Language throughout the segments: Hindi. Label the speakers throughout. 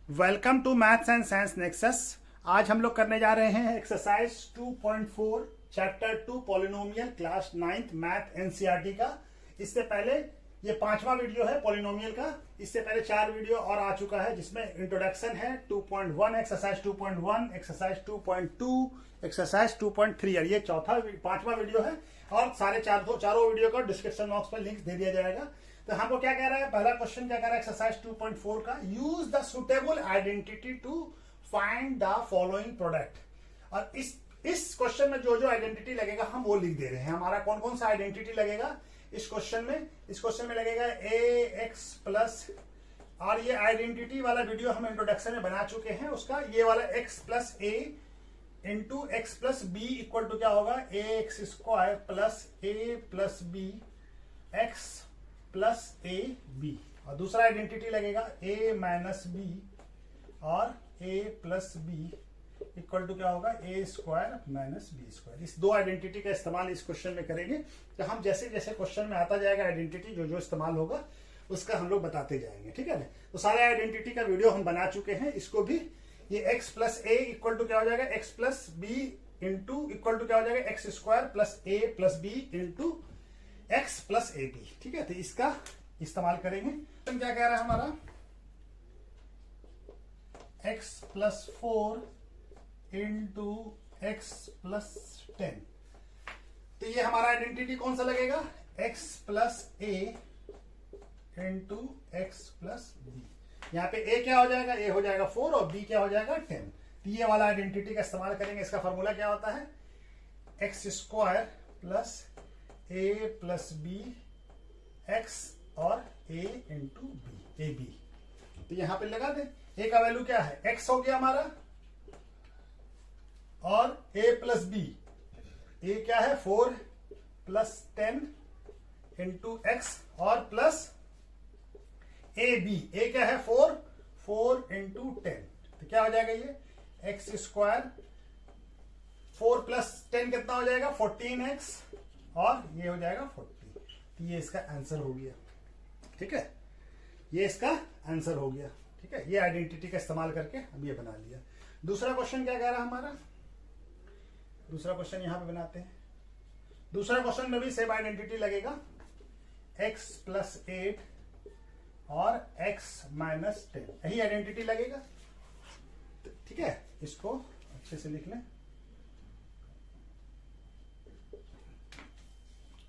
Speaker 1: Welcome to maths and science nexus. आज हम लोग करने जा रहे हैं exercise 2.4 chapter 2 polynomial class 9th math NCERT का। इससे पहले ये 5वां वीडियो है पॉलिनोमियल का। इससे पहले 4 वीडियो और आ चुका है जिसमें इंट्रोडक्शन है 2.1 एक्सरसाइज 2.1 एक्सरसाइज 2.2 एक्सरसाइज 2.3 और ये 5वां वीडियो है। और चारों वीडियो का डिस्क्रिप्शन बॉक्स पर लिंक दे दिया जाएगा। तो हमको क्या कह रहा है, पहला क्वेश्चन क्या कह रहा है एक्सरसाइज 2.4 का, use the suitable identity to find the following product. और इस क्वेश्चन में जो जो आइडेंटिटी लगेगा हम वो लिख दे रहे हैं। हमारा कौन कौन सा आइडेंटिटी लगेगा इस क्वेश्चन में लगेगा ए एक्स प्लस, और ये आइडेंटिटी वाला वीडियो हम इंट्रोडक्शन में बना चुके हैं उसका। ये वाला x plus a into x plus b equal to क्या होगा, a x square plus a plus b x plus a b. और दूसरा आइडेंटिटी लगेगा ए माइनस बी और a plus b equal to क्या होगा, a square minus b square. इस दो आइडेंटिटी का इस्तेमाल इस क्वेश्चन में करेंगे। तो हम जैसे जैसे क्वेश्चन में आता जाएगा आइडेंटिटी जो जो इस्तेमाल होगा उसका हम लोग बताते जाएंगे, ठीक है ना। तो सारे आइडेंटिटी का वीडियो हम बना चुके हैं। इसको भी ये x plus a equal to क्या हो जाएगा, x plus b into equal to क्या हो जाएगा, x square plus a plus b into x plus a b, ठीक है। तो इसका इस्तेमाल करेंगे। तो क्या कह रहा है हमारा, x plus 4 into x plus 10। तो ये हमारा आइडेंटिटी कौन सा लगेगा, x plus a into x plus B. यहाँ पे ए क्या हो जाएगा, ए हो जाएगा 4 और बी क्या हो जाएगा 10। तो ये वाला आइडेंटिटी का इस्तेमाल करेंगे। इसका फॉर्मूला क्या होता है, x square plus a plus b x और ए इंटू बी, ए बी। तो यहां पे लगा दे, ए का वैल्यू क्या है, एक्स हो गया हमारा, और ए प्लस बी, ए क्या है 4 प्लस 10 इंटू एक्स और प्लस ए बी, ए क्या है 4 इंटू 10। तो क्या हो जाएगा ये एक्स स्क्वायर 4 प्लस 10 कितना हो जाएगा 14x और ये हो जाएगा 40। तो ये इसका आंसर हो गया, ठीक है। ये इसका आंसर हो गया, ठीक है। ये आइडेंटिटी का इस्तेमाल करके हम ये बना लिया। दूसरा क्वेश्चन क्या कह रहा है हमारा, दूसरा क्वेश्चन यहां पे बनाते हैं। दूसरा क्वेश्चन में भी सेम आइडेंटिटी लगेगा, x प्लस 8 और x माइनस 10, यही आइडेंटिटी लगेगा, ठीक है। इसको अच्छे से लिख लें।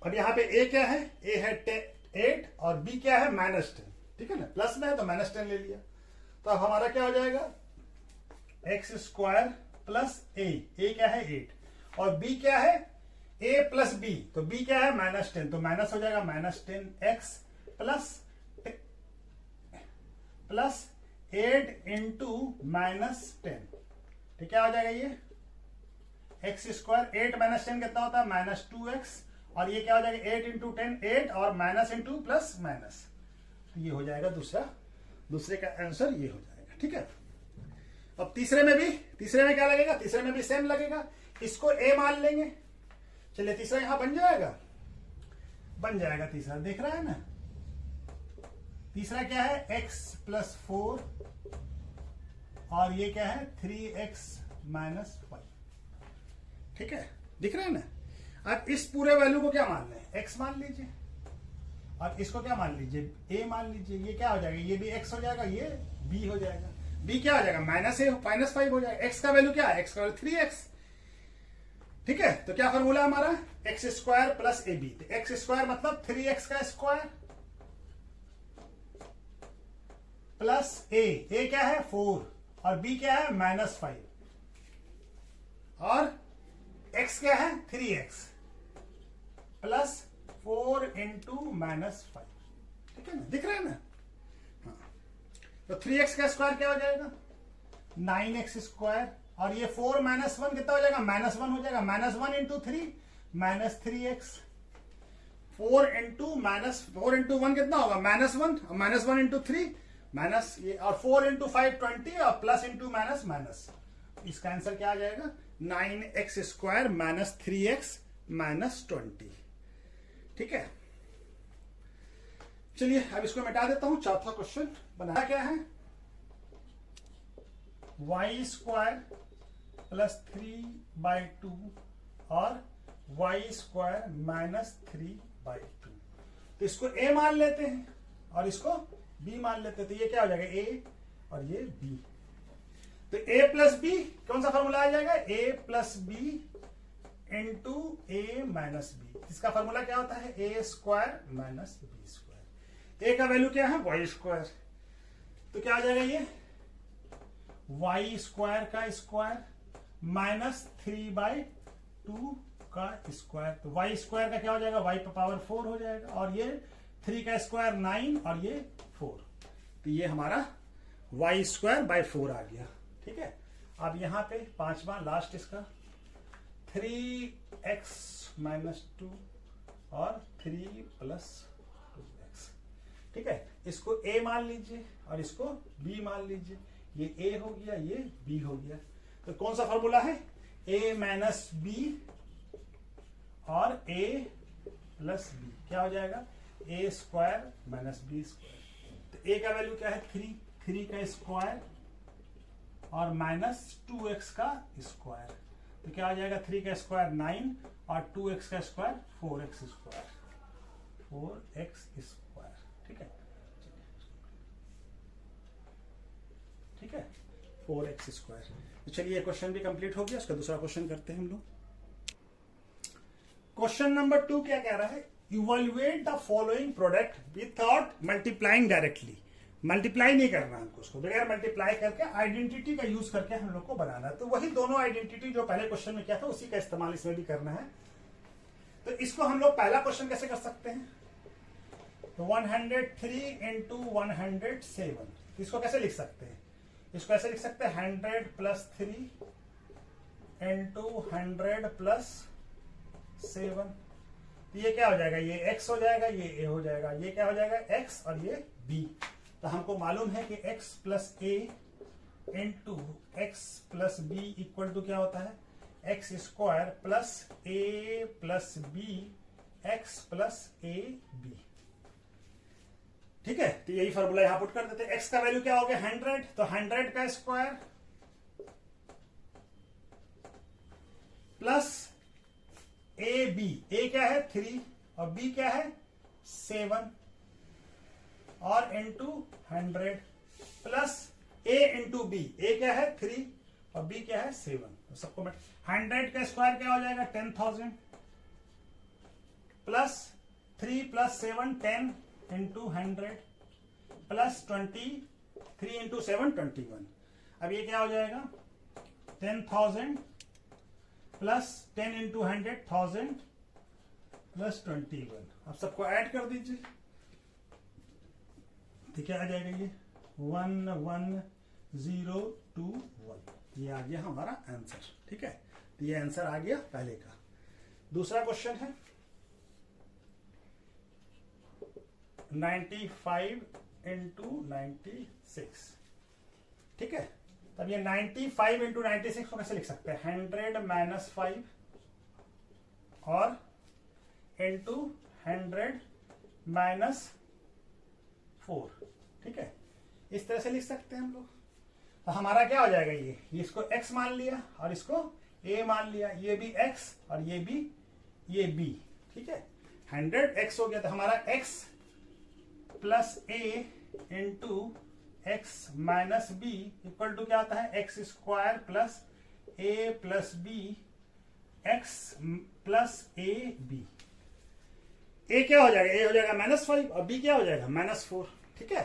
Speaker 1: और यहां पे a क्या है, a है 8 और b क्या है माइनस 10, ठीक है ना। प्लस में है तो माइनस 10 ले लिया। तो अब हमारा क्या हो जाएगा, एक्स स्क्वायर प्लस ए क्या है 8 और b क्या है a प्लस b, तो b क्या है माइनस 10, तो माइनस हो जाएगा minus 10x plus 8 into minus 10। तो क्या हो जाएगा ये एक्स स्क्वायर 8 माइनस 10 कितना होता है माइनस 2x, और ये क्या हो जाएगा 8 इंटू 10 8 और माइनस इंटू प्लस माइनस। तो ये हो जाएगा दूसरे का आंसर ये हो जाएगा, ठीक है। अब तीसरे में क्या लगेगा, तीसरे में भी सेम लगेगा। इसको a मान लेंगे। चलिए तीसरा यहां बन जाएगा तीसरा, देख रहा है ना। तीसरा क्या है x प्लस 4 और ये क्या है 3x माइनस 5, ठीक है, दिख रहा है ना। अब इस पूरे वैल्यू को क्या मान लें, x मान लीजिए और इसको क्या मान लीजिए, a मान लीजिए। ये क्या हो जाएगा, ये भी x हो जाएगा, ये b हो जाएगा। b क्या हो जाएगा माइनस 5 हो जाएगा। x का वैल्यू क्या है, x का वैल्यू 3x, ठीक है। तो क्या फॉर्मूला है हमारा, x square plus a b. X square मतलब 3x का स्क्वायर प्लस ए क्या है 4 और b क्या है माइनस 5 और x क्या है 3x प्लस 4 इंटू माइनस 5, ठीक है ना, दिख रहा है ना। हाँ। तो 3x का स्क्वायर क्या हो जाएगा 9x स्क्वायर और ये 4 माइनस 1 कितना हो जाएगा माइनस 1 हो जाएगा, minus 1 into 3 minus 3x, 4 into 1 कितना होगा माइनस 1 और माइनस 1 इंटू 3 माइनस ये, और 4 इंटू 5 20 और प्लस इंटू माइनस माइनस। इसका आंसर क्या आ जाएगा 9x square minus 3x minus 20, ठीक है। चलिए अब इसको मिटा देता हूं। चौथा क्वेश्चन बनाया क्या है, वाई स्क्वायर प्लस 3/2 और वाई स्क्वायर माइनस 3/2। तो इसको a मान लेते हैं और इसको b मान लेते हैं। तो ये क्या हो जाएगा, a और ये b। तो a प्लस बी कौन सा फॉर्मूला आ जाएगा, a plus b into a minus b. इसका फॉर्मूला क्या होता है, a square minus b square. A का वैल्यू क्या है, वाई स्क्वायर। तो क्या आ जाएगा ये, वाई स्क्वायर का स्क्वायर माइनस 3/2 का स्क्वायर। तो वाई स्क्वायर का क्या हो जाएगा, वाई पावर 4 हो जाएगा और ये 3 का स्क्वायर 9 और ये 4। तो ये हमारा वाई स्क्वायर बाय 4 आ गया। ठीक है, अब यहां पे पांचवा लास्ट इसका 3x माइनस 2 और 3 प्लस 2x। ठीक है, इसको a मान लीजिए और इसको b मान लीजिए। ये a हो गया, ये b हो गया। तो कौन सा फॉर्मूला है, a माइनस b और a प्लस b क्या हो जाएगा, a square minus b square. तो a का वैल्यू क्या है, 3 का स्क्वायर और माइनस 2x का स्क्वायर। तो क्या हो जाएगा, 3 का स्क्वायर 9 और 2x का स्क्वायर 4x स्क्वायर। ठीक है, ठीक है, 4x स्क्वायर। तो चलिए क्वेश्चन भी कंप्लीट हो गया। उसका दूसरा क्वेश्चन करते हैं हम लोग। क्वेश्चन नंबर 2 क्या कह रहा है, evaluate the following product without multiplying directly. Multiply नहीं करना हमको, उसको बगैर मल्टीप्लाई करके आइडेंटिटी का यूज करके हम लोग को बनाना है। तो वही दोनों आइडेंटिटी जो पहले क्वेश्चन में किया था उसी का इस्तेमाल इसमें भी करना है। तो इसको हम लोग पहला क्वेश्चन कैसे कर सकते हैं, तो 103 इंटू 107 इसको कैसे लिख सकते हैं, इसको ऐसे लिख सकते हैं 100 प्लस 3 इंटू 100 प्लस 7। तो ये क्या हो जाएगा, ये x हो जाएगा, ये a हो जाएगा, ये क्या हो जाएगा x और ये b। तो हमको मालूम है कि x plus a into x plus b equal to क्या होता है, x square plus a plus b x plus a b। ठीक है, तो यही फॉर्मूला यहां पुट कर देते हैं। x का वैल्यू क्या हो गया 100, तो 100 का square plus a b, a क्या है 3 और b क्या है 7 और into 100 plus a into b, a क्या है 3 और b क्या है 7। तो सबको मैं 100 का स्क्वायर क्या हो जाएगा 10,000 plus 3 plus 7 10 into 100 plus 20 3 into 7 21। अब ये क्या हो जाएगा 10,000 प्लस 10 इंटू 100,000 प्लस 21। अब सबको ऐड कर दीजिए, तो क्या आ जाएगा ये 11021। ये आ गया हमारा आंसर। ठीक है, तो ये आंसर आ गया पहले का। दूसरा क्वेश्चन है 95 इंटू 96। ठीक है, तब ये 95 इंटू 96 को कैसे लिख सकते हैं 100 माइनस 5 और इंटू 100 माइनस 4। ठीक है, इस तरह से लिख सकते हैं हम लोग। तो हमारा क्या हो जाएगा, ये इसको x मान लिया और इसको a मान लिया, ये भी x और ये b। ठीक है, 100x हो गया। तो हमारा x plus a into x minus b equal to क्या होता है x square plus a plus b x plus a b। a क्या हो जाएगा, a हो जाएगा -5 और b क्या हो जाएगा -4। ठीक है,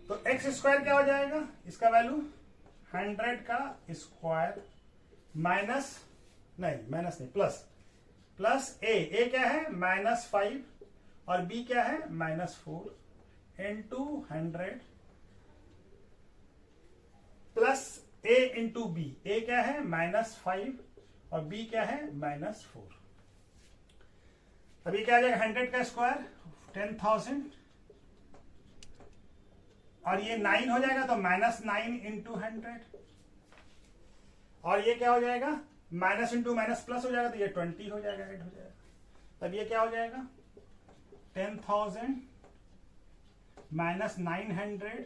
Speaker 1: तो एक्स स्क्वायर क्या हो जाएगा, इसका वैल्यू 100 का स्क्वायर माइनस नहीं प्लस a क्या है -5 और b क्या है -4 into 100 plus a into b, a क्या है -5 और b क्या है -4। अभी क्या आ जाएगा 100 का स्क्वायर 10,000 और ये 9 हो जाएगा तो -9 इंटू 100 और ये क्या हो जाएगा माइनस इंटू माइनस प्लस हो जाएगा तो ये 20 हो जाएगा, ऐड हो जाएगा। तब ये क्या हो जाएगा 10,000 माइनस 900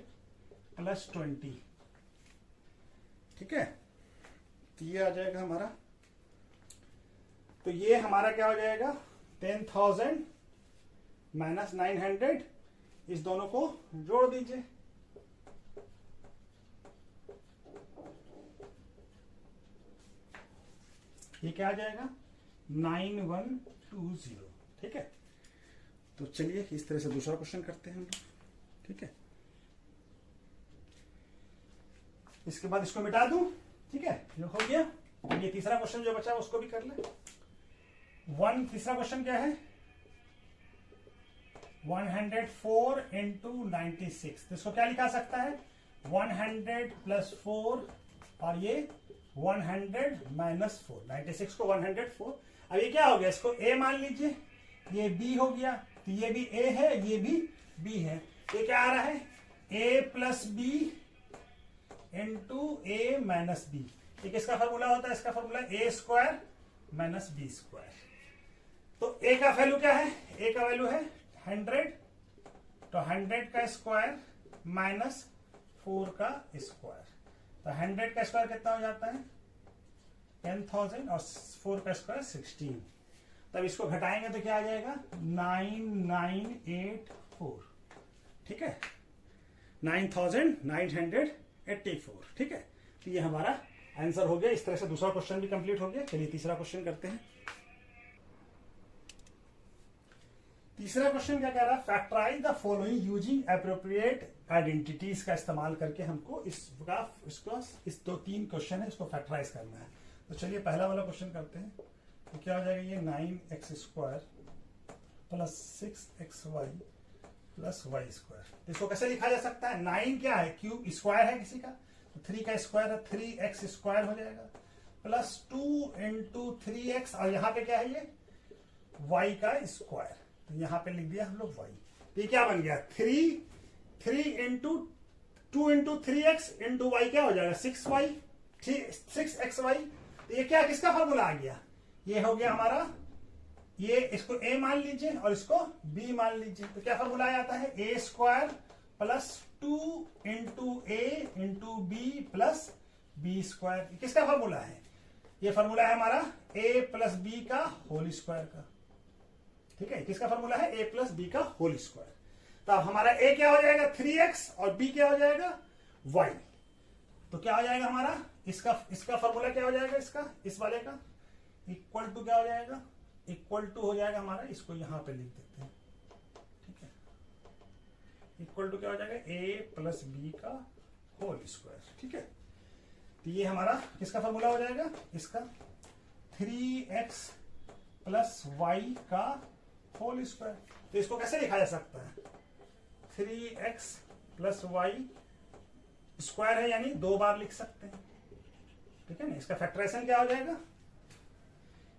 Speaker 1: प्लस 20, ठीक है। तो ये आ जाएगा हमारा, तो ये हमारा क्या हो जाएगा 10,000 माइनस 900, इस दोनों को जोड़ दीजिए। ये क्या आ जाएगा 9120, ठीक है। तो चलिए इस तरह से दूसरा क्वेश्चन करते हैं हम लोग, ठीक है। इसके बाद इसको मिटा दूं, ठीक है, ये हो गया। ये तीसरा क्वेश्चन जो बचा उसको भी कर ले। तीसरा क्वेश्चन क्या है 104 इंटू 96, तो इसको क्या लिखा सकता है 100 प्लस 4 और ये 100 माइनस 4, 96 को 104। अब ये क्या हो गया, इसको a मान लीजिए, ये b हो गया, तो ये भी a है, ये भी b है। ये क्या आ रहा है a plus b into a minus b। ये किसका फॉर्मूला होता है, इसका formula a square minus b square. तो a का वैल्यू क्या है, a का वैल्यू है 100, तो 100 का स्क्वायर माइनस 4 का स्क्वायर, तो 100 का स्क्वायर कितना हो जाता है 10,000 और 4 का स्क्वायर 16। तब इसको घटाएंगे तो क्या आ जाएगा 9984, ठीक है, 9984, ठीक है। तो ये हमारा आंसर हो गया। इस तरह से दूसरा क्वेश्चन भी कंप्लीट हो गया। चलिए तीसरा क्वेश्चन करते हैं। तीसरा क्वेश्चन क्या कह रहा है, factorise the following using appropriate identities का इस्तेमाल करके हमको इस 2-3 क्वेश्चन है, इसको फैक्टराइज करना है। तो चलिए पहला वाला क्वेश्चन करते हैं। तो क्या हो जाएगा ये 9x square plus 6xy plus y square. तो इसको कैसे लिखा जा सकता है, 9 क्या है क्यूब स्क्वायर है किसी का, तो 3 का स्क्वायर है 3x स्क्वायर हो जाएगा, प्लस 2 इंटू 3x, और यहाँ पे क्या है ये y का स्क्वायर, तो यहाँ पे लिख दिया हम लोग y। तो ये क्या बन गया 3 into 2 into 3x into y क्या हो जाएगा 6y, 6xy। तो ये क्या किसका फॉर्मूला आ गया, ये हो गया हमारा, ये इसको a मान लीजिए और इसको b मान लीजिए। तो क्या फॉर्मूला आता है a square plus 2 into a into b plus b square. किसका फॉर्मूला है, ये फॉर्मूला है हमारा a प्लस बी का होल स्क्वायर का, ठीक है। किसका फॉर्मूला है a प्लस बी का होल स्क्वायर। तो अब हमारा a क्या हो जाएगा 3x और b क्या हो जाएगा y। तो क्या हो जाएगा हमारा इसका फॉर्मूला क्या हो जाएगा, इसका इस वाले का इक्वल टू क्या हो जाएगा, इक्वल टू हो जाएगा हमारा, इसको यहां पे लिख देते हैं, ठीक है। इक्वल टू क्या हो जाएगा a प्लस बी का होल स्क्वायर, ठीक है। तो ये हमारा किसका फॉर्मूला हो जाएगा, इसका 3x प्लस y का होल स्क्वायर। तो इसको कैसे लिखा जा सकता है 3x प्लस y स्क्वायर है, यानी 2 बार लिख सकते हैं, ठीक है ना। इसका फैक्टराइजेशन क्या हो जाएगा,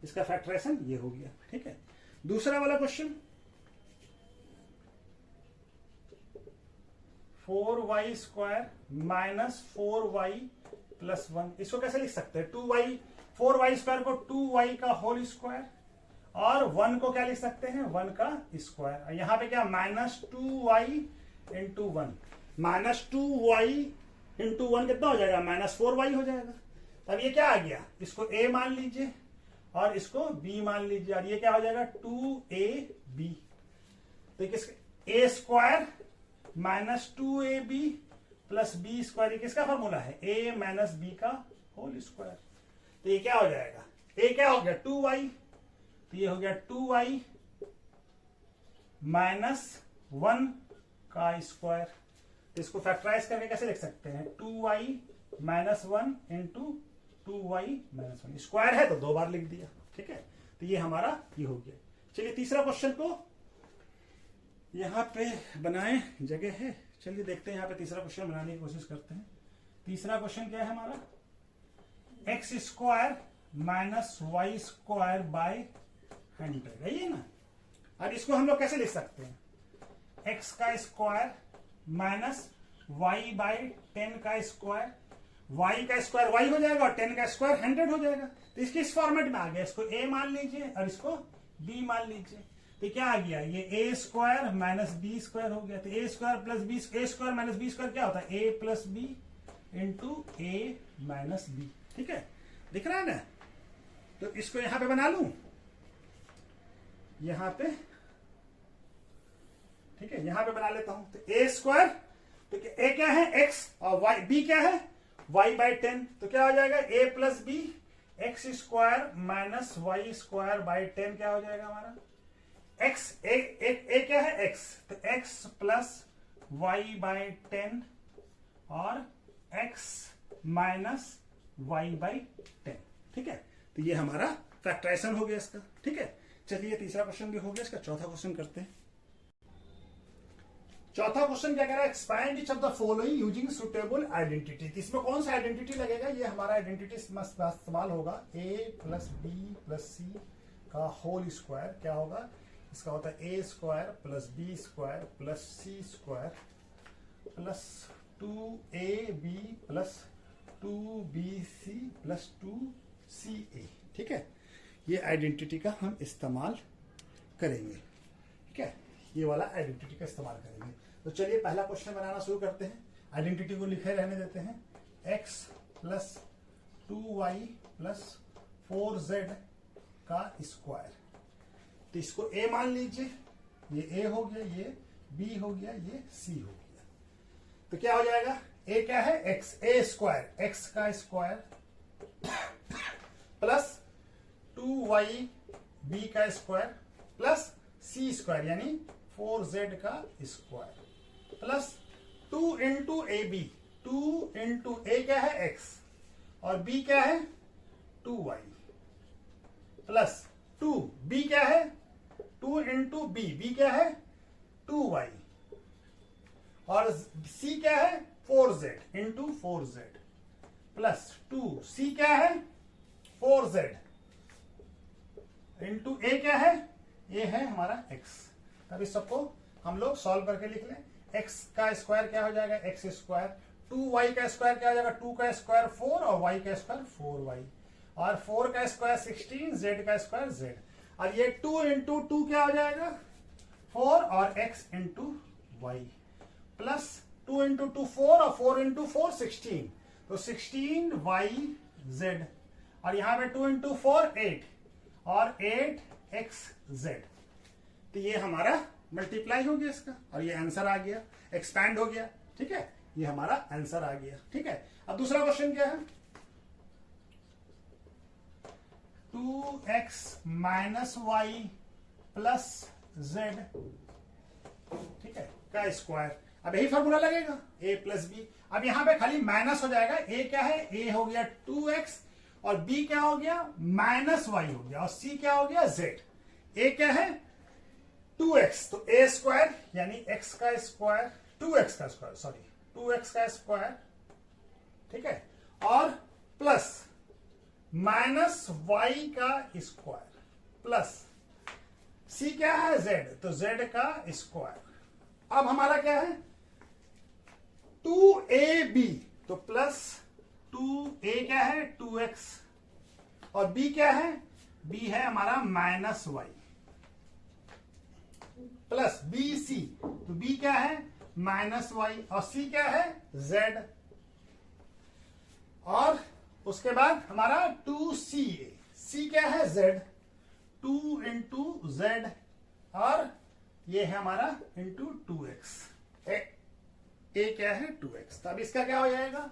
Speaker 1: इसका फैक्टराइजेशन ये हो गया, ठीक है। दूसरा वाला question 4y square minus 4y plus 1, इसको कैसे लिख सकते हैं 4y स्क्वायर को 2y का होल स्क्वायर और 1 को क्या लिख सकते हैं 1 का स्क्वायर। यहाँ पे क्या minus 2y into 1, minus 2y into 1 कितना हो जाएगा माइनस 4y हो जाएगा। तब ये क्या आ गया, इसको a मान लीजिए और इसको b मान लीजिए, और ये क्या हो जाएगा 2ab। तो किसका a square minus 2ab plus b square, किसका फॉर्मूला है a माइनस b का होल स्क्वायर। तो ये क्या हो जाएगा, a क्या हो गया 2y, तो ये हो गया 2y माइनस 1 का स्क्वायर। तो इसको फैक्टराइज करके कैसे लिख सकते हैं 2y minus 1 into 2y minus 1, square है तो 2 बार लिख दिया, ठीक है। तो ये हमारा ये हो गया। चलिए तीसरा क्वेश्चन को यहां पे बनाए, जगह है, चलिए देखते हैं यहाँ पे तीसरा क्वेश्चन बनाने की कोशिश करते हैं। तीसरा क्वेश्चन क्या है हमारा, x square minus y square by 100 है ये ना। अब इसको हम लोग कैसे लिख सकते हैं, एक्स का स्क्वायर माइनस वाई बाय 10 का स्क्वायर, y का स्क्वायर y हो जाएगा और 10 का स्क्वायर 100 हो जाएगा। तो इसके इस फॉर्मेट में आ गया, इसको a मान लीजिए और इसको b मान लीजिए। तो क्या आ गया, ये ए स्क्वायर माइनस बी स्क्वायर हो गया। तो ए स्क्वायर प्लस बी, ए स्क्वायर माइनस बी स्क्वायर क्या होता है, ए plus b into a minus B. ठीक है, दिख रहा है ना। तो इसको यहां पे बना लूं, यहां पे, ठीक है, यहां पे बना लेता हूं। तो ए स्क्वायर, तो ए क्या है एक्स, और वाई बी क्या है वाई बाई 10। तो क्या हो जाएगा, a plus b x square minus y square by 10 क्या हो जाएगा हमारा, एक्स ए क्या है एक्स, तो एक्स प्लस वाई बाई 10 और एक्स माइनस वाई बाई 10। ठीक है, तो ये हमारा फैक्टराइजेशन हो गया इसका। ठीक है, चलिए तीसरा क्वेश्चन भी हो गया, इसका चौथा क्वेश्चन करते हैं। चौथा क्वेश्चन क्या कह रहा है, expand each of the following using suitable identity. इसमें कौन सा आइडेंटिटी लगेगा, ये हमारा आइडेंटिटी इस्तेमाल होगा, a plus b plus c का होल स्क्वायर क्या होगा, इसका होता है a square plus b square plus c square plus 2ab plus 2bc plus 2ca। ठीक है, ये आइडेंटिटी का हम इस्तेमाल करेंगे। ठीक है, ये वाला आइडेंटिटी का इस्तेमाल करेंगे। तो चलिए पहला क्वेश्चन बनाना शुरू करते हैं। आइडेंटिटी को लिखे रहने देते हैं, x plus 2y plus 4z का स्क्वायर। तो इसको a मान लीजिए, ये a हो गया, ये b हो गया, ये c हो गया। तो क्या हो जाएगा, a क्या है x, a स्क्वायर x का स्क्वायर प्लस 2y b का स्क्वायर प्लस c स्क्वायर यानी 4z का square plus 2 into a b, 2 into a क्या है x और b क्या है 2y प्लस 2 b क्या है 2 इंटू b क्या है 2y और c क्या है 4z into 4z plus 2c क्या है 4z इंटू ए क्या है, ये है हमारा x। तब इस सबको हम लोग सॉल्व करके लिख लें। x का स्क्वायर क्या हो जाएगा x स्क्वायर, 2y का स्क्वायर क्या हो जाएगा 2 का स्क्वायर 4 और y का स्क्वायर 4y और 4 का स्क्वायर 16, z का स्क्वायर z और ये 2 इंटू 2 क्या हो जाएगा 4 और x into y plus 2 into 2 4 और 4 इंटू 4 16, तो 16y z और यहां पे 2 इंटू 4 8 और 8xz। तो ये हमारा मल्टीप्लाई हो गया इसका और ये आंसर आ गया, एक्सपैंड हो गया। ठीक है, ये हमारा आंसर आ गया। ठीक है, अब दूसरा क्वेश्चन क्या है, 2x minus Y plus z, ठीक है, का स्क्वायर। अब यही फॉर्मूला लगेगा a प्लस बी। अब यहां पे खाली माइनस हो जाएगा, a क्या है a हो गया 2x और b क्या हो गया माइनस वाई हो गया और c क्या हो गया z। a क्या है 2x, तो a स्क्वायर यानी x का स्क्वायर 2x का स्क्वायर, सॉरी 2x का स्क्वायर, ठीक है, और प्लस माइनस y का स्क्वायर प्लस c क्या है z, तो z का स्क्वायर। अब हमारा क्या है 2ab, तो प्लस 2a क्या है 2x और b क्या है, b है हमारा माइनस y प्लस bc, तो b क्या है माइनस y और c क्या है z और उसके बाद हमारा 2ca, c क्या है z, 2 इंटू z और ये है हमारा इंटू 2x, a क्या है 2x। तब इसका क्या हो जाएगा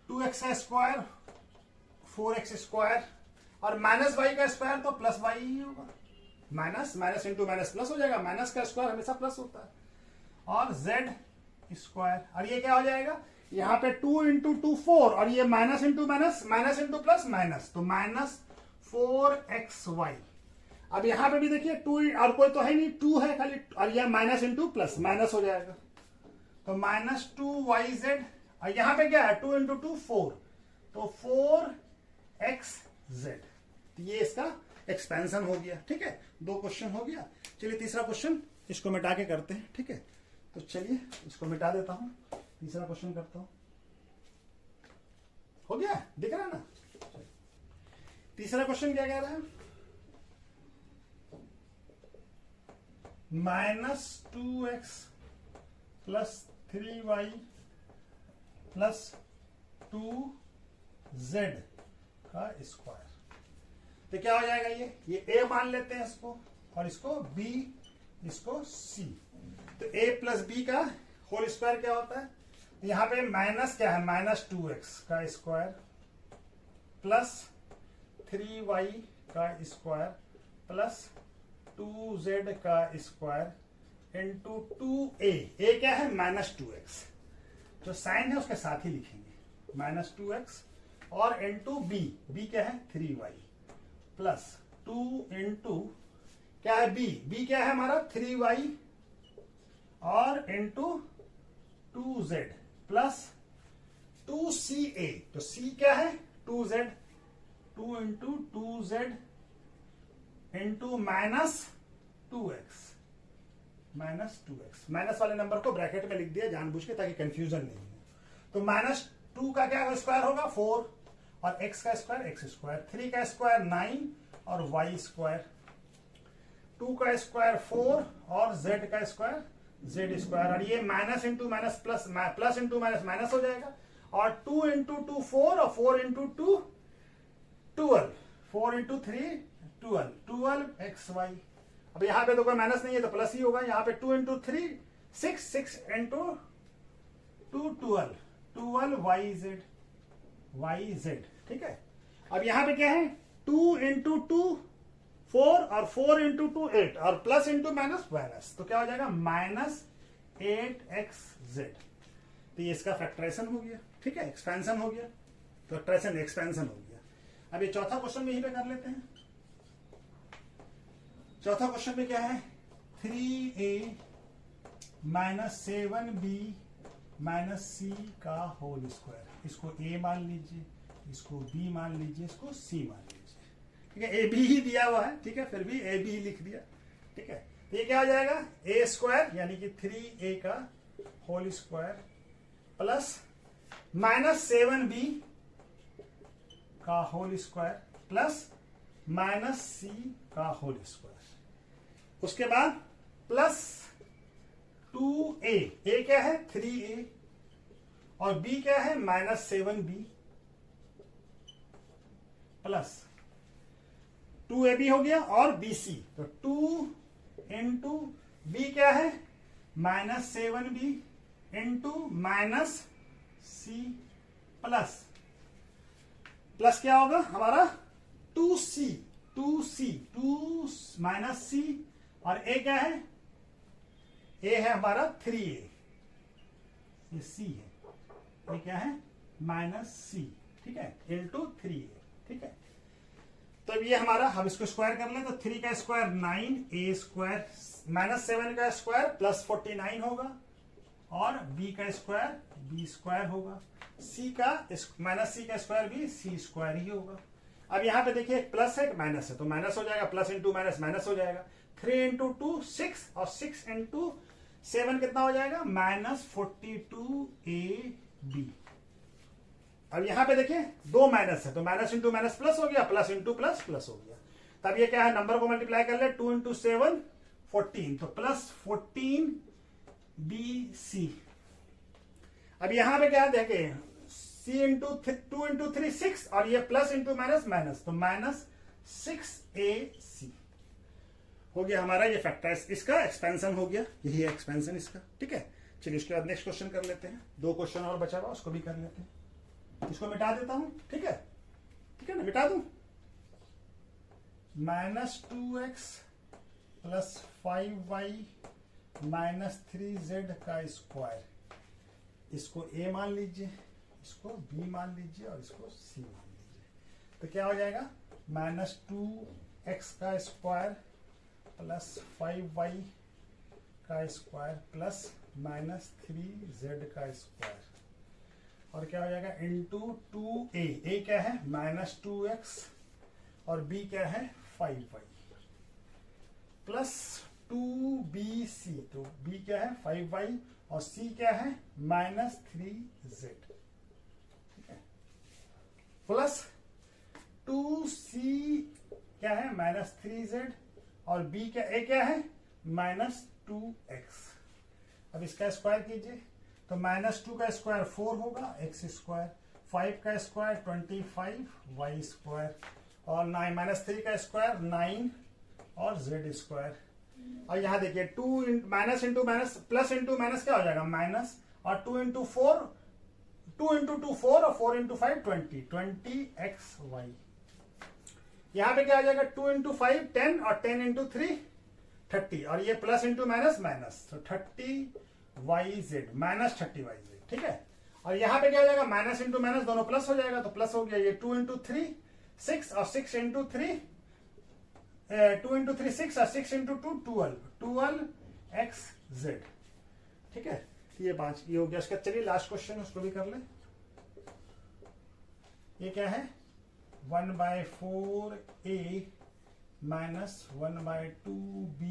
Speaker 1: 2x का स्क्वायर 4x स्क्वायर और माइनस y का स्क्वायर तो प्लस y ही होगा, minus minus into minus plus हो जाएगा, माइनस का स्क्वायर हमेशा प्लस होता है और z स्क्वायर और ये क्या हो जाएगा यहाँ पे 2 इंटू 2 4 और ये minus into minus, minus into plus minus, तो माइनस 4xy। अब यहाँ पे भी देखिए 2 और कोई तो है नहीं, 2 है खाली और यह माइनस इंटू प्लस माइनस हो जाएगा, तो माइनस 2yz और यहाँ पे क्या है 2 इंटू 2 4, तो 4xz। तो ये इसका एक्सपेंशन हो गया। ठीक है, 2 क्वेश्चन हो गया। चलिए तीसरा क्वेश्चन इसको मिटा के करते हैं। ठीक है, तो चलिए इसको मिटा देता हूं, तीसरा क्वेश्चन करता हूं। हो गया, दिख रहा है ना। तीसरा क्वेश्चन क्या कह रहा है -2x plus 3y plus 2z का स्क्वायर। तो क्या हो जाएगा, ये a मान लेते हैं इसको, और इसको b, इसको c। तो a प्लस b का होल स्क्वायर क्या होता है, यहाँ पे माइनस क्या है, -2x का स्क्वायर प्लस 3y का स्क्वायर प्लस 2z का स्क्वायर इंटू 2a। a क्या है, -2x, जो साइन है उसके साथ ही लिखेंगे, -2x, और इंटू b क्या है 3y प्लस 2 इंटू क्या है b क्या है हमारा 3y और इंटू 2z प्लस 2ca। तो c क्या है 2z, 2 into 2z into -2x, minus वाले नंबर को ब्रैकेट में लिख दिया जानबूझ के ताकि कंफ्यूजन नहीं हो। तो -2 का क्या स्क्वायर होगा 4, और x का स्क्वायर x स्क्वायर, 3 का स्क्वायर 9 और y स्क्वायर, 2 का स्क्वायर 4 और z का स्क्वायर z स्क्वायर। और ये minus into minus plus, plus into minus minus हो जाएगा, और 2 इंटू 2 4 और 4 इंटू 2 12, 4 इंटू 3 12xy। अब यहाँ पे तो कोई माइनस नहीं है तो प्लस ही होगा। यहाँ पे 2 इंटू 3 6, 6 इंटू 2 12yz, ठीक है। अब यहाँ पे क्या है 2 इंटू 2 4 और 4 इंटू 2 8 और प्लस इंटू माइनस माइनस, तो क्या हो जाएगा -8xz। तो ये इसका फैक्टराइजेशन हो गया, ठीक है, एक्सपेंशन हो गया, फैक्टराइजेशन एक्सपेंशन हो गया। अब ये चौथा क्वेश्चन यहीं पे कर लेते हैं। चौथा क्वेश्चन में क्या है 3a minus 7b minus c का होल स्क्वायर। इसको a मान लीजिए, इसको b मान लीजिए, इसको c मान लीजिए, ठीक है। a b ही दिया हुआ है, ठीक है, फिर भी a b ही लिख दिया, ठीक है। तो ये क्या हो जाएगा a स्क्वायर यानी कि 3a का होल स्क्वायर प्लस -7b का होल स्क्वायर प्लस -c का होल स्क्वायर। उसके बाद प्लस 2a, a क्या है 3a और b क्या है -7b प्लस 2ab हो गया और bc। तो 2 इंटू b क्या है -7b इंटू -c प्लस क्या होगा हमारा 2c, 2 माइनस c, और a क्या है, a है हमारा 3a, ये c है, ये क्या है -c, ठीक है, इंटू 3a, ठीक है। तो अब ये हमारा, हम इसको स्क्वायर कर लें तो 3 का स्क्वायर 9, a स्क्वायर -7 का स्क्वायर प्लस 49 होगा, और b का स्क्वायर b स्क्वायर होगा, c का -c का स्क्वायर भी c स्क्वायर ही होगा। अब यहाँ पे देखिए प्लस है माइनस है, तो माइनस हो जाएगा, प्लस इंटू माइनस माइनस हो जाएगा। 3 इंटू 2 6 और 6 इंटू 7 कितना हो जाएगा -42ab। अब यहाँ पे देखिए दो माइनस है, तो माइनस इंटू माइनस प्लस हो गया, प्लस इंटू प्लस प्लस हो गया। तब ये क्या है, नंबर को मल्टीप्लाई कर ले, 2 इंटू 7 14, तो प्लस 14bc। अब यहाँ पे क्या देखे c इंटू 2 इंटू 3 6 और ये प्लस इंटू माइनस माइनस, तो -6ac हो गया हमारा ये फैक्टराइज, इसका एक्सपेंशन हो गया, यही है एक्सपेंशन इसका, ठीक है। चलिए उसके बाद नेक्स्ट क्वेश्चन कर लेते हैं। 2 क्वेश्चन और बचा हुआ, उसको भी कर लेते हैं। इसको मिटा देता हूं, ठीक है, ठीक है ना, मिटा दूं। -2x plus 5y minus 3z का स्क्वायर, इसको a मान लीजिए, इसको b मान लीजिए और इसको c मान लीजिए। तो क्या हो जाएगा -2x का स्क्वायर प्लस 5y का स्क्वायर प्लस -3z का स्क्वायर, और क्या हो जाएगा इंटू 2a, a क्या है -2x और b क्या है 5y प्लस 2bc, तो b क्या है 5y और c क्या है -3z, ठीक है, प्लस 2c क्या है -3z और b क्या, a क्या है माइनस 2x। अब इसका स्क्वायर कीजिए तो -2 का स्क्वायर 4 होगा x स्क्वायर, 5 का स्क्वायर 25y स्क्वायर, और 3 का स्क्वायर 9 और z स्क्वायर। और यहाँ देखिए 2 minus into minus plus into minus क्या हो जाएगा माइनस, और 2 इंटू 4 2 इंटू 2 4 और 4 इंटू 5 20xy। यहाँ पे क्या आ जाएगा 2 इंटू 5 10 और 10 इंटू 3 30, और ये प्लस इंटू माइनस माइनस, तो 30yz माइनस 30yz। ठीक है, और यहाँ पे क्या हो जाएगा माइनस इंटू माइनस दोनों प्लस हो जाएगा, तो प्लस हो गया ये 2 इंटू 3 6 और 6 इंटू 3 2 इंटू 3 6 और 6 इंटू 2 12xz। ठीक है, ये 5 ये हो गया इसका। चलिए लास्ट क्वेश्चन उसको भी कर ले। ये क्या है 1/4a माइनस 1/2b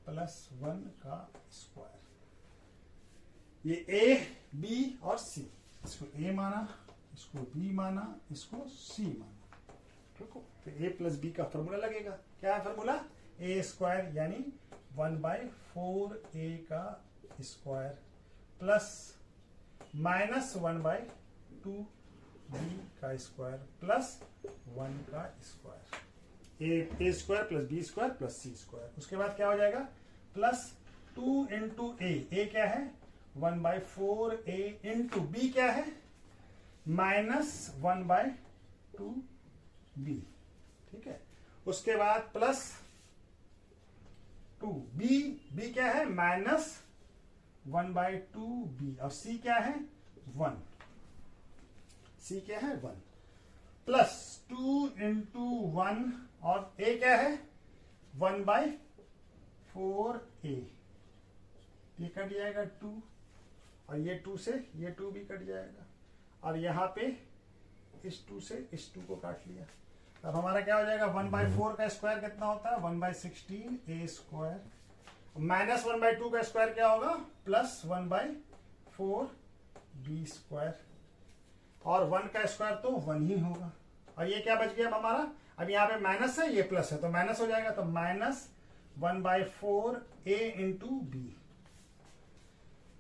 Speaker 1: प्लस 1 का स्क्वायर। ये a b और c, इसको a माना, इसको b माना, इसको c माना। ठीक है, तो a प्लस b का फॉर्मूला लगेगा। क्या है फॉर्मूला a स्क्वायर यानी 1/4a का स्क्वायर प्लस माइनस 1/2b का स्क्वायर प्लस 1 का square. A square plus b square plus c square. उसके बाद क्या हो जाएगा प्लस 2 इंटू ए क्या है 1/4a इंटू बी क्या है माइनस 1/2b। ठीक है, उसके बाद प्लस 2 बी क्या है माइनस 1/2b, और सी क्या है 1, सी क्या है 1 प्लस 2 इंटू 1, और ए क्या है 1/4a, ये कट जाएगा 2, और ये 2 से ये 2 भी कट जाएगा, और यहाँ पे इस 2 से इस 2 को काट लिया। अब हमारा क्या हो जाएगा 1/4 का स्क्वायर कितना होता है 1/16a स्क्वायर, माइनस 1/2 का स्क्वायर क्या होगा प्लस 1/4b स्क्वायर, और 1 का स्क्वायर तो 1 ही होगा। और ये क्या बच गया अब हमारा, अब यहाँ पे माइनस है ये प्लस है तो माइनस हो जाएगा, तो माइनस 1/4a इंटू बी।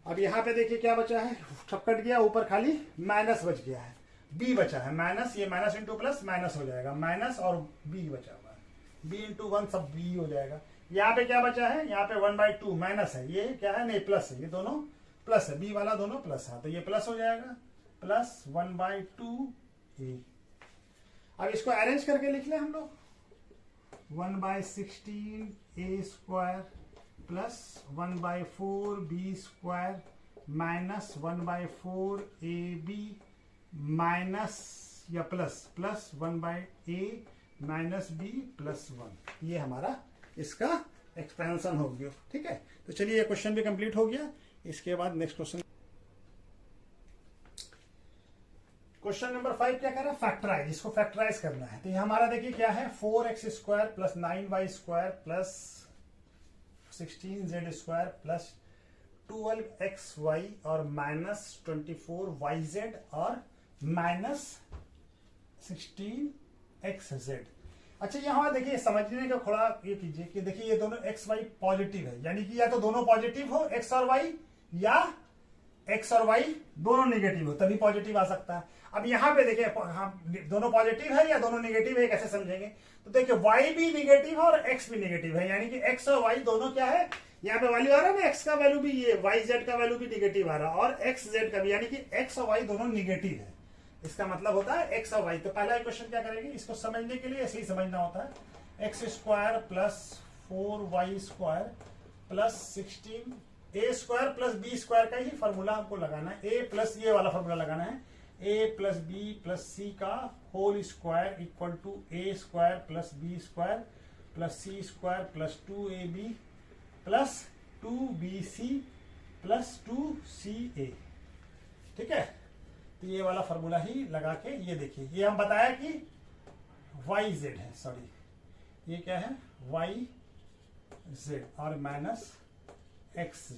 Speaker 1: अब यहाँ पे देखिए क्या बचा है, सब कट गया, ऊपर खाली माइनस बच गया है, b बचा है माइनस, ये माइनस इंटू प्लस माइनस हो जाएगा, माइनस और b बचा हुआ है, b इंटू 1 सब b हो जाएगा। यहाँ पे क्या बचा है, यहाँ पे 1/2 माइनस है, ये क्या है नहीं प्लस है, ये दोनों प्लस है, b वाला दोनों प्लस है, तो ये प्लस हो जाएगा प्लस 1/2a। अब इसको अरेंज करके लिख ले हम लोग 1/16a square plus 1/4b square minus 1/4ab minus या plus 1/a minus b plus 1। ये हमारा इसका एक्सपेंशन हो गया। ठीक है, तो चलिए ये क्वेश्चन भी कंप्लीट हो गया। इसके बाद नेक्स्ट क्वेश्चन नंबर 5 क्या कर रहा है फैक्टराइज, इसको फैक्टराइज करना है। तो ये हमारा देखिए क्या है 4x square plus 9y square plus 16z square plus 12xy और माइनस 24yz और माइनस 16xz। अच्छा यहाँ देखिए समझने का थोड़ा ये कीजिए कि देखिए ये दोनों x y पॉजिटिव है, यानी कि या तो दोनों पॉजिटिव हो x और y, या x और y दोनों नेगेटिव हो तभी पॉजिटिव आ सकता है। अब यहाँ पे देखिए दोनों पॉजिटिव है या दोनों नेगेटिव है कैसे समझेंगे, तो देखिए y भी नेगेटिव है और x भी नेगेटिव है, यानी कि x और y दोनों क्या है, यहाँ पे वैल्यू आ रहा है ना x का वैल्यू भी, ये yz का वैल्यू भी नेगेटिव आ रहा है और xz का भी, यानी कि x और y दोनों नेगेटिव है। इसका मतलब होता है x और y। तो पहला क्वेश्चन क्या करेंगे, इसको समझने के लिए ऐसे ही समझना होता है x square plus 4y square plus 16a square plus b square का ही फॉर्मूला हमको लगाना है, a प्लस ये वाला फॉर्मूला लगाना है, a plus b plus c का whole square equal to a square plus b square plus c square plus 2ab plus 2bc plus 2ca। ठीक है, तो ये वाला फॉर्मूला ही लगा के ये देखिए, ये हम बताया कि yz है, सॉरी ये क्या है yz और माइनस xz।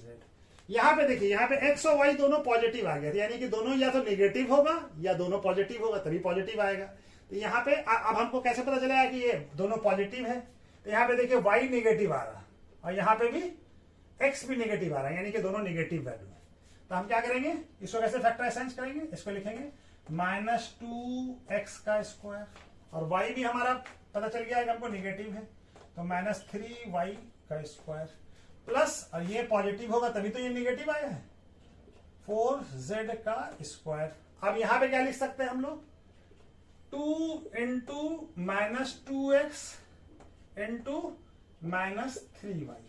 Speaker 1: यहाँ पे देखिए यहाँ पे x और y दोनों पॉजिटिव आ गए, यानी कि दोनों या तो नेगेटिव होगा या दोनों पॉजिटिव होगा तभी पॉजिटिव आएगा। तो यहाँ पे अब हमको कैसे पता चलेगा कि ये दोनों पॉजिटिव है, तो यहाँ पे देखिए y नेगेटिव आ रहा और यहां पे भी x भी नेगेटिव आ रहा है, यानी कि दोनों नेगेटिव वैल्यू है। तो हम क्या करेंगे, इसको कैसे फैक्टराइज करेंगे, इसको लिखेंगे -2x का स्क्वायर, और y भी हमारा पता चल गया है कि हमको नेगेटिव है, तो -3y का स्क्वायर प्लस, और ये पॉजिटिव होगा तभी तो ये नेगेटिव आया है, 4z का स्क्वायर। अब यहां पे क्या लिख सकते हैं हम लोग, 2 इंटू -2x इंटू -3y।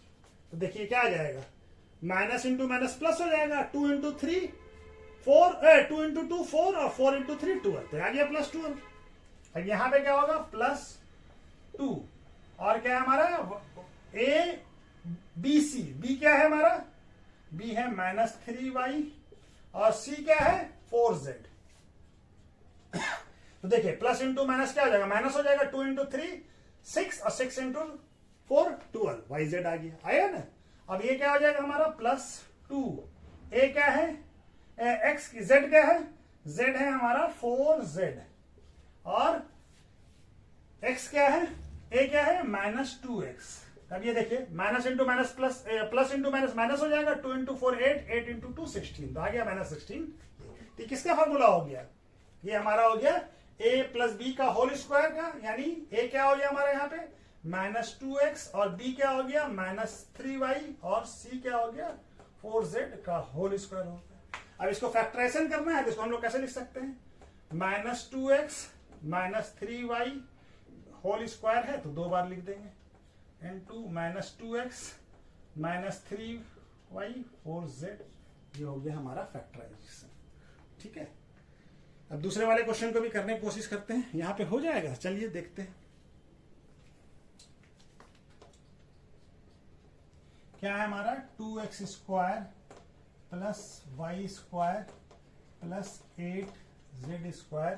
Speaker 1: तो देखिए क्या आ जाएगा, माइनस इंटू माइनस प्लस हो जाएगा, 2 इंटू 3 4, 2 इंटू 2 4 और 4 इंटू 3 12, तो आ गया +12। अब यहां पे क्या होगा +2, और क्या है हमारा ए बी सी, बी क्या है हमारा, बी है -3y और सी क्या है 4z। तो देखिए प्लस इंटू माइनस क्या हो जाएगा, माइनस हो जाएगा, 2 इंटू 3 6 और 6 इंटू 4 12, yz आ गया, आया ना। अब ये क्या हो जाएगा हमारा +2, ए क्या है, एक्स की, जेड क्या है, जेड है हमारा 4z, और एक्स क्या है, ए क्या है -2x। अब ये देखिए minus into minus plus, plus into minus minus हो जाएगा, 2 इंटू 4 8, 8 इंटू 2 16, तो आ गया -16। तो किसका फॉर्मूला हो गया, ये हमारा हो गया a प्लस बी का होल स्क्वायर का, यानी a क्या हो गया हमारा यहाँ पे -2x, और b क्या हो गया -3y, और c क्या हो गया 4z का होल स्क्वायर हो गया। अब इसको फैक्टराइजेशन करना है, तो इसको हम लोग कैसे लिख सकते हैं, -2x -3y होल स्क्वायर है तो 2 बार लिख देंगे, इंटू -2x -3y 4z, ये हो गया हमारा फैक्टराइजेशन। ठीक है, अब दूसरे वाले क्वेश्चन को भी करने की कोशिश करते हैं, यहां पे हो जाएगा, चलिए देखते हैं क्या है हमारा, 2x square plus y square plus 8z square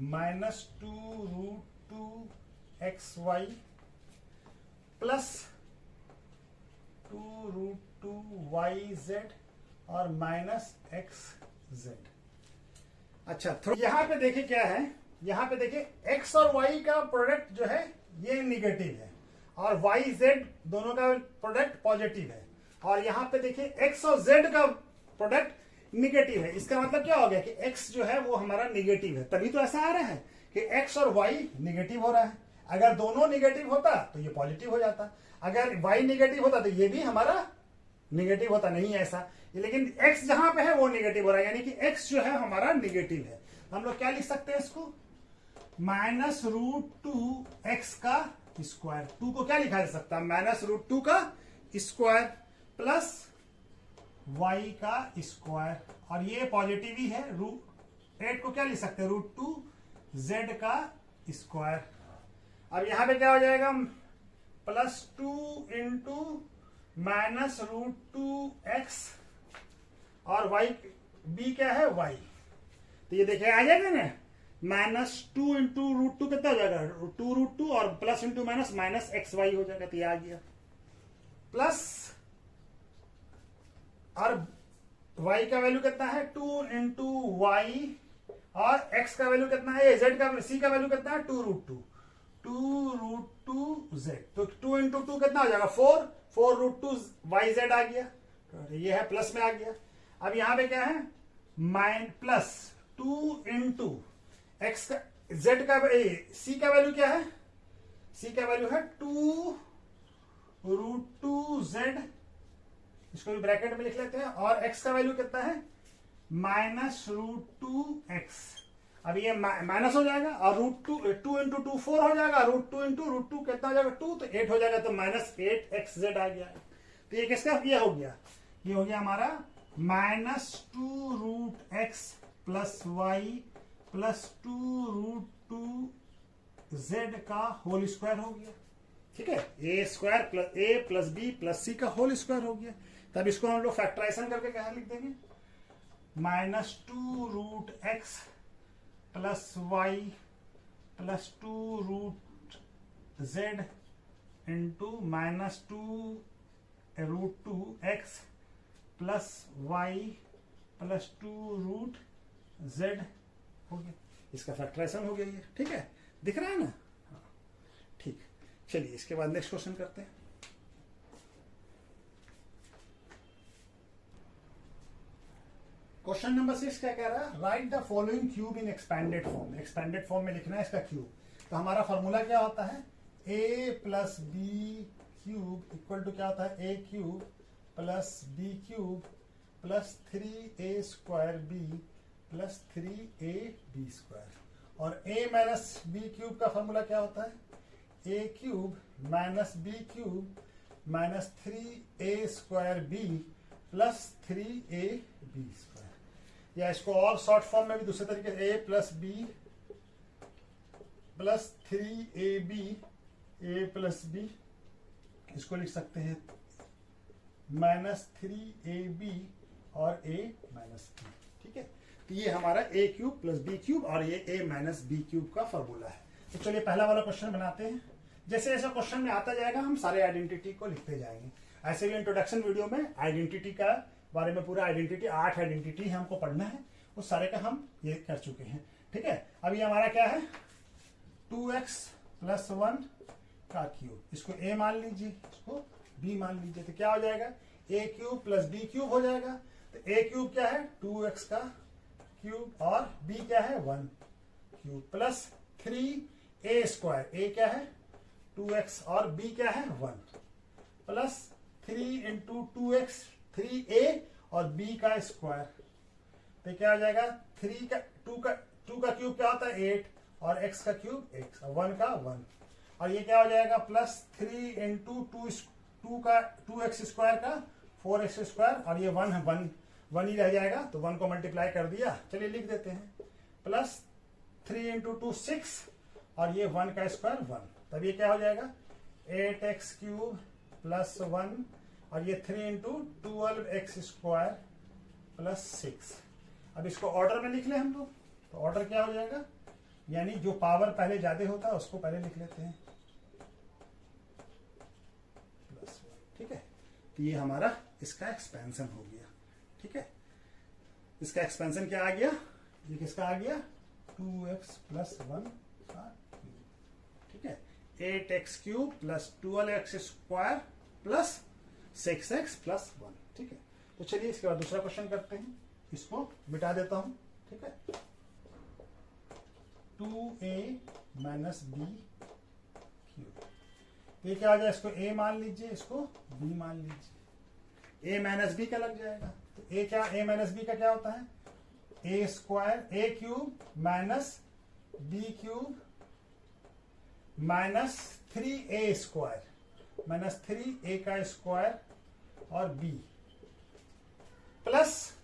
Speaker 1: -2√2xy plus 2√2yz और -xz। अच्छा, तो यहां पे देखिए क्या है, यहां पे देखिए x और y का प्रोडक्ट जो है ये निगेटिव है, और y z दोनों का प्रोडक्ट पॉजिटिव है, और यहां पे देखिए x और z का प्रोडक्ट निगेटिव है। इसका मतलब क्या हो गया कि x जो है वो हमारा निगेटिव है, तभी तो ऐसा आ रहा है कि x और y निगेटिव हो रहा है। अगर दोनों निगेटिव होता तो ये पॉजिटिव हो जाता, अगर y निगेटिव होता तो ये भी हमारा निगेटिव होता, नहीं ऐसा, लेकिन x जहां पे है वो निगेटिव हो रहा है, यानी कि x जो है हमारा निगेटिव है। हम लोग क्या लिख सकते हैं इसको, -√2x का स्क्वायर, 2 को क्या लिखा जा सकता है, -√2 का स्क्वायर प्लस y का स्क्वायर, और ये पॉजिटिव ही है, √8 को क्या लिख सकते हैं, √2z का स्क्वायर। अब यहां पे क्या हो जाएगा, +2 इंटू -√2x, और y b क्या है y, तो ये देखिए आ जाएगा ना, -2 इंटू √2 कितना हो जाएगा, 2√2, और प्लस इंटू माइनस -xy हो जाएगा, तो ये आ गया, प्लस, और y का वैल्यू कितना है 2 इंटू वाई, और x का वैल्यू कितना है, z का, c का वैल्यू कितना है 2√2z, तो 2 इंटू 2 कितना हो जाएगा 4√2yz आ गया, तो ये है प्लस में आ गया। अब यहां पे क्या है, +2 इंटू एक्स का, z का, c का वैल्यू क्या है, c का वैल्यू है 2√2z, इसको भी ब्रैकेट में लिख लेते हैं, और x का वैल्यू कितना है -√2x। अब ये माइनस हो जाएगा, और √2 इंटू 2 4 हो जाएगा, √2 इंटू √2 कितना हो जाएगा 2, तो 8 हो जाएगा, तो -8xz आ गया। तो ये किसका ये हो गया, ये हो गया हमारा -2√x plus y plus 2√2z का होल स्क्वायर हो गया। ठीक है, a square plus a plus b plus c का होल स्क्वायर हो गया। तब इसको हम लोग फैक्टराइजेशन करके क्या लिख देंगे, -2√x plus y plus 2√z into -2√2x plus y plus 2√z हो गया। इसका फैक्टराइजेशन हो गया ये, ठीक है, दिख रहा है ना, हाँ ठीक। चलिए इसके बाद नेक्स्ट क्वेश्चन करते हैं। क्वेश्चन नंबर 6 क्या कह रहा है, right the following cube in expanded form. Expanded form में लिखना है इसका क्यूब। तो हमारा फॉर्मूला क्या होता है, a plus b cube equal to क्या होता है, a cube plus b cube plus 3a square b plus 3ab square. और a माइनस बी क्यूब का फॉर्मूला क्या होता है, a cube minus b cube minus 3a square b plus 3ab square. या इसको और शॉर्ट फॉर्म में भी दूसरे तरीके से a plus b plus 3ab a plus b, इसको लिख सकते हैं माइनस 3ab और a माइनस बी। ठीक है, तो ये हमारा a cube plus b cube और ये a माइनस बी क्यूब का फॉर्मूला है। तो चलिए पहला वाला क्वेश्चन बनाते हैं। जैसे जैसे क्वेश्चन में आता जाएगा हम सारे आइडेंटिटी को लिखते जाएंगे। ऐसे भी इंट्रोडक्शन वीडियो में आइडेंटिटी का बारे में पूरा आइडेंटिटी 8 आइडेंटिटी हमको पढ़ना है, उस सारे का हम ये कर चुके हैं। ठीक है, अभी हमारा क्या है, 2x प्लस 1 का क्यूब, इसको a मान लीजिए, इसको b मान लीजिए, तो क्या हो जाएगा, a cube plus b cube हो जाएगा। तो a क्यूब क्या है, 2x का क्यूब और b क्या है, 1 cube plus 3a square, a क्या है 2x और b क्या है 1 प्लस 3 इंटू 2x 3a और b का स्क्वायर। तो क्या हो जाएगा, 3 का 2 का क्यूब क्या होता है 8 और x का क्यूब x और 1 का 1। और ये क्या हो जाएगा प्लस 3 इंटू 2x स्क्वायर का 4x स्क्वायर और ये 1 ही रह जाएगा, तो 1 को मल्टीप्लाई कर दिया। चलिए लिख देते हैं, प्लस 3 इंटू 2 6 और ये 1 का स्क्वायर 1। तब ये क्या हो जाएगा 8x क्यूब प्लस 1 और ये 3 इंटू 12x स्क्वायर प्लस 6। अब इसको ऑर्डर में लिख लें हम लोग, तो ऑर्डर क्या हो जाएगा, यानी जो पावर पहले ज्यादा होता है उसको पहले लिख लेते हैं प्लस 1। ठीक है, तो ये हमारा इसका एक्सपेंशन हो गया। ठीक है, इसका एक्सपेंशन क्या आ गया, ये किसका आ गया 2x प्लस 1 का क्यूब। ठीक है, 8x cube plus 12x square plus 6x plus 1। ठीक है, तो चलिए इसके बाद दूसरा क्वेश्चन करते हैं, इसको मिटा देता हूं। ठीक है, 2a माइनस बी क्यूब, ये क्या आ जाए, इसको a मान लीजिए, इसको b मान लीजिए, a माइनस बी का लग जाएगा। तो a माइनस बी का क्या होता है, a square a cube minus b cube minus 3a square minus 3a का स्क्वायर और b प्लस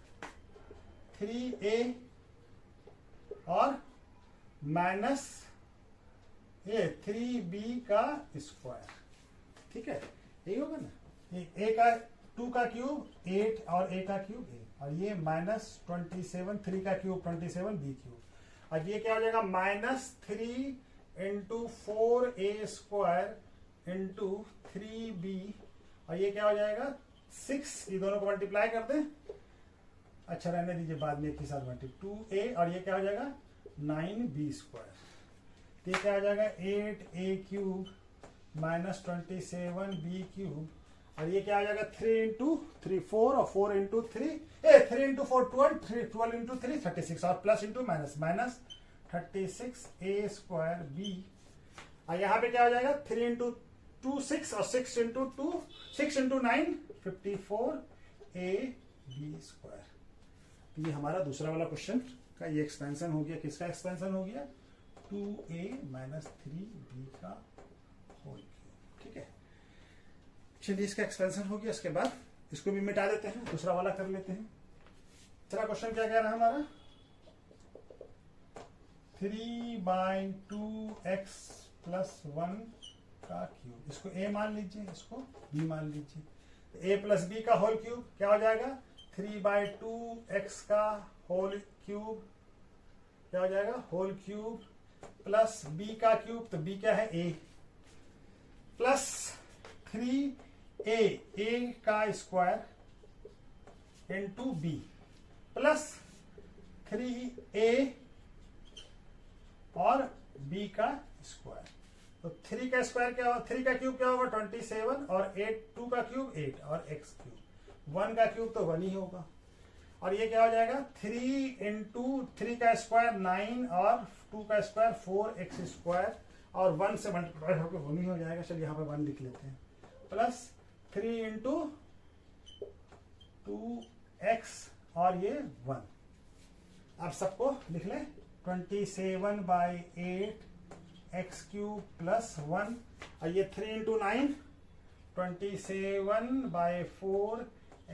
Speaker 1: 3a और माइनस ये 3b का स्क्वायर। ठीक है, यही होगा ना, a का 2 का क्यूब 8 और a का क्यूब 8 और ये माइनस 27 3 का क्यूब 27 b क्यूब। और ये क्या हो जाएगा minus 3 into 4a square into 3b और ये क्या हो जाएगा 6, ये दोनों को मल्टीप्लाई कर दें, अच्छा रहने दीजिए, बाद में एक ही साथ मल्टीप्लाई 2a और ये क्या हो जाएगा 9b स्क्वायर। ये क्या हो जाएगा 8a cube minus 27b cube और ये क्या आ जाएगा 3 इंटू 3 4 और 4 इंटू 3 इंटू 4 12 इंटू 3 36 और plus into minus minus 36a square b। और यहाँ पे क्या हो जाएगा 3 इंटू 2 6 और 6 इंटू 2 6 इंटू 9 54ab स्क्वायर। ये हमारा दूसरा वाला क्वेश्चन का ये एक्सपेंशन हो गया। किसका एक्सपेंशन हो गया 2a माइनस 3b का होल क्यूब। ठीक है, चलिए इसका एक्सपेंशन हो गया। इसके बाद इसको भी मिटा देते हैं, दूसरा वाला कर लेते हैं। दूसरा क्वेश्चन क्या कह रहा है हमारा 3/2x प्लस 1 का क्यूब, इसको a मान लीजिए, इसको b मान लीजिए। a प्लस b का होल क्यूब क्या हो जाएगा 3/2x का होल क्यूब क्या हो जाएगा होल क्यूब प्लस b का क्यूब, तो b क्या है a प्लस 3a का square into b plus 3a और b का स्क्वायर। तो 3 का स्क्वायर क्या होगा 3 का क्यूब क्या होगा 27 और 8 2 का क्यूब 8 और x क्यूब 1 का क्यूब तो 1 ही होगा। और ये क्या हो जाएगा 3 इंटू 3 का स्क्वायर 9 और 2 का स्क्वायर 4x² और 1 से मल्टीप्लाई होकर 1 ही हो जाएगा। चलिए यहाँ पे 1 लिख लेते हैं, प्लस 3 इंटू 2x और ये 1। अब सबको लिख लें 27/8 x³ प्लस 1 और ये 3 इंटू 9 27/4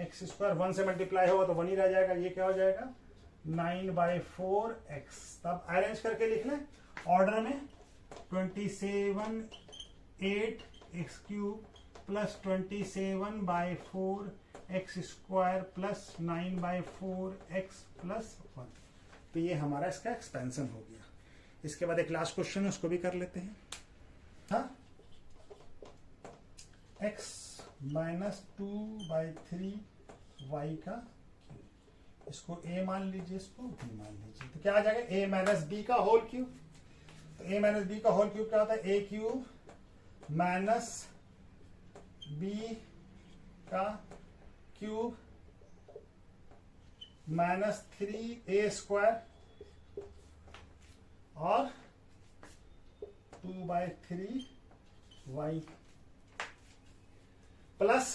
Speaker 1: x²। 1 से मल्टीप्लाई होगा तो 1 ही रह जाएगा। ये क्या हो जाएगा 9/4 x। तब अरेंज करके लिख लें ऑर्डर में 27/8 x³ plus 27/4 x² plus 9/4 x plus 1। तो ये हमारा इसका एक्सपेंशन हो गया। इसके बाद एक लास्ट क्वेश्चन है, उसको भी कर लेते हैं। हाँ, x माइनस 2/3 y का क्यूब, इसको a मान लीजिए, इसको b मान लीजिए। तो क्या आ जाएगा a माइनस b का होल क्यूब। तो a माइनस b का होल क्यूब क्या होता है a³ माइनस b का क्यूब माइनस 3a² और 2/3y प्लस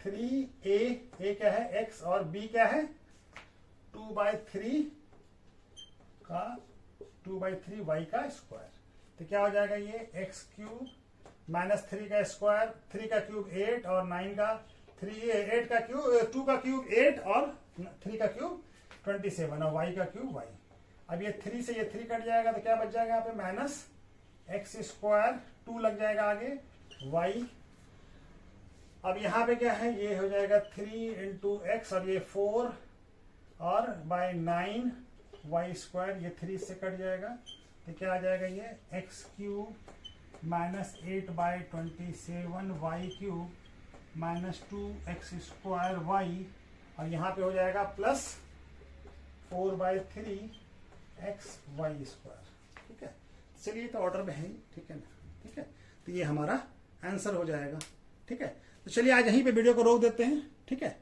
Speaker 1: 3a क्या है x और b क्या है 2/3 का 2/3y का स्क्वायर। तो क्या हो जाएगा ये x³ माइनस 3 का स्क्वायर, 3 का क्यूब 8 और 9 का 8 का क्यूब 2 का क्यूब 8 और 3 का क्यूब 27 और y का क्यूब y। अब ये 3 से ये 3 कट जाएगा तो क्या बच जाएगा यहाँ पे माइनस x², 2 लग जाएगा आगे y। अब यहाँ पे क्या है ये हो जाएगा 3 इंटू x और ये 4 और बाय 9 y², ये 3 से कट जाएगा तो क्या आ जाएगा ये x³ minus 8/27 y³ minus 2x² y और यहाँ पे हो जाएगा प्लस 4/3 xy²। ठीक है, चलिए तो ऑर्डर में है ही, ठीक है ना। ठीक है, तो ये हमारा आंसर हो जाएगा। ठीक है, तो चलिए आज यहीं पे वीडियो को रोक देते हैं। ठीक है।